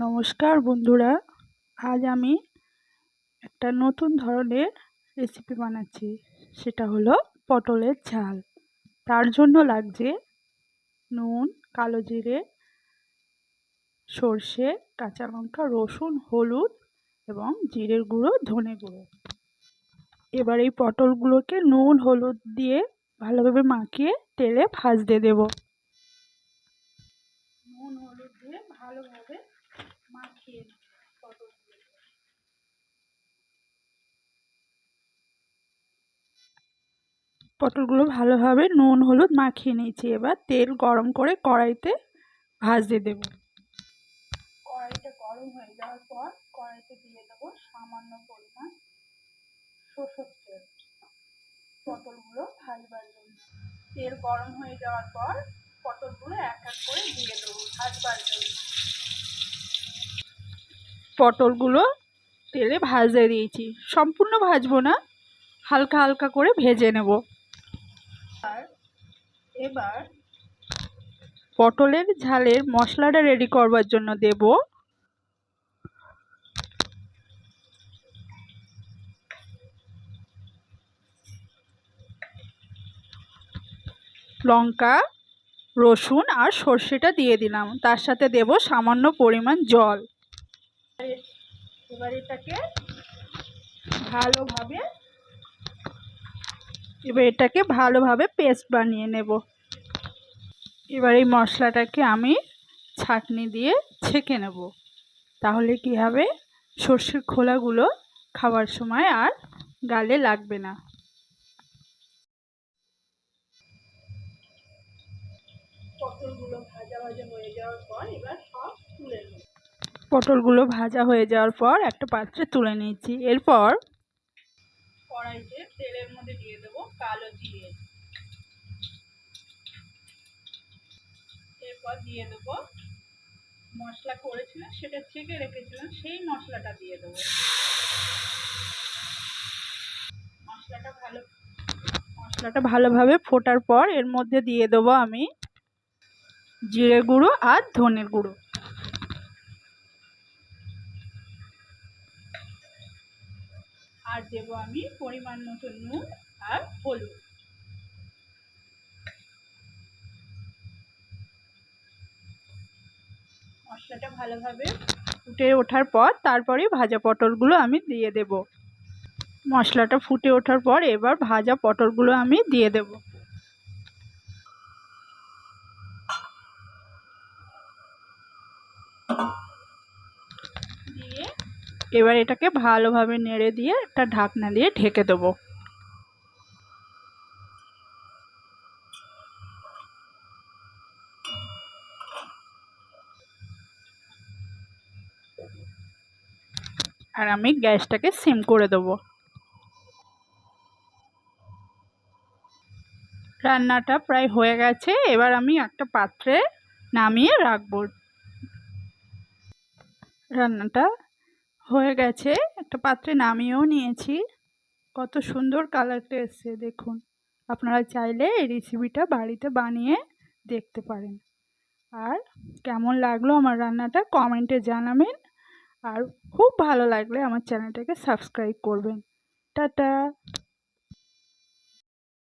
নমস্কার বন্ধুরা, আজ আমি একটা নতুন ধরনের রেসিপি বানাচ্ছি। সেটা হলো পটলের ঝাল। তার জন্য লাগছে নুন, কালো জিরে, সর্ষে, কাঁচা লঙ্কা, রসুন, হলুদ এবং জিরের গুঁড়ো, ধনে গুঁড়ো। এবার এই পটলগুলোকে নুন হলুদ দিয়ে ভালোভাবে মাখিয়ে তেলে ভাজতে দেব। নুন হলুদ দিয়ে ভালোভাবে মাখিয়ে পটলগুলো ভালোভাবে নুন হলুদ মাখিয়ে নিয়েছি। এবার তেল গরম করে কড়াইতে ভাজতে দেব। কড়াইটা গরম হয়ে যাওয়ার পর কড়াইতে দিয়ে দেবো সামান্য পরিমাণ সরষের তেল পটলগুলো ভাজবার জন্য। তেল গরম হয়ে যাওয়ার পর পটলগুলো এক এক করে দিয়ে দেবো ভাজবার জন্য। পটলগুলো তেলে ভাজতে দিয়েছি, সম্পূর্ণ ভাজবো না, হালকা হালকা করে ভেজে নেব। এবার পটলের ঝালের মশলাটা রেডি করবার জন্য দেব লঙ্কা, রসুন আর সর্ষেটা দিয়ে দিলাম। তার সাথে দেব সামান্য পরিমাণ জল। এবার এটাকে ভালোভাবে পেস্ট বানিয়ে নেব। এবার এই মশলাটাকে আমি ছাঁকনি দিয়ে ছেঁকে নেব। তাহলে কি হবে, সর্ষের খোলাগুলো খাওয়ার সময় আর গালে লাগবে না। পটলগুলো ভাজা হয়ে যাওয়ার পর এবার সব তুলে নেব। পটলগুলো ভাজা হয়ে যাওয়ার পর একটা পাত্রে তুলে নিয়েছি। এরপর কড়াইতে তেলের মধ্যে দিয়ে দেবো কালো জিরে। এরপর দিয়ে দেবো মশলা করেছিলাম, সেটা ছেঁকে রেখেছিলাম, সেই মশলাটা দিয়ে দেবো। মশলাটা ভালোভাবে ফোটার পর এর মধ্যে দিয়ে দেবো আমি জিরে গুঁড়ো আর ধনে গুঁড়ো। আর দেবো আমি পরিমাণ মতো নুন আর হলুদ। মশলাটা ভালোভাবে ফুটে ওঠার পর তারপরে ভাজা পটলগুলো আমি দিয়ে দেব। মশলাটা ফুটে ওঠার পর এবার ভাজা পটলগুলো আমি দিয়ে দেব। দিয়ে এবার এটাকে ভালোভাবে নেড়ে দিয়ে একটা ঢাকনা দিয়ে ঢেকে দেবো। আর আমি গ্যাসটাকে সিম করে দেবো। রান্নাটা প্রায় হয়ে গেছে। এবার আমি একটা পাত্রে নামিয়ে রাখবো। রান্নাটা হয়ে গেছে, একটা পাত্রে নামিয়েও নিয়েছি। কত সুন্দর কালারটা এসছে দেখুন। আপনারা চাইলে এই রেসিপিটা বাড়িতে বানিয়ে দেখতে পারেন। আর কেমন লাগলো আমার রান্নাটা কমেন্টে জানাবেন। আর খুব ভালো লাগলে আমার চ্যানেলটাকে সাবস্ক্রাইব করবেন। টাটা।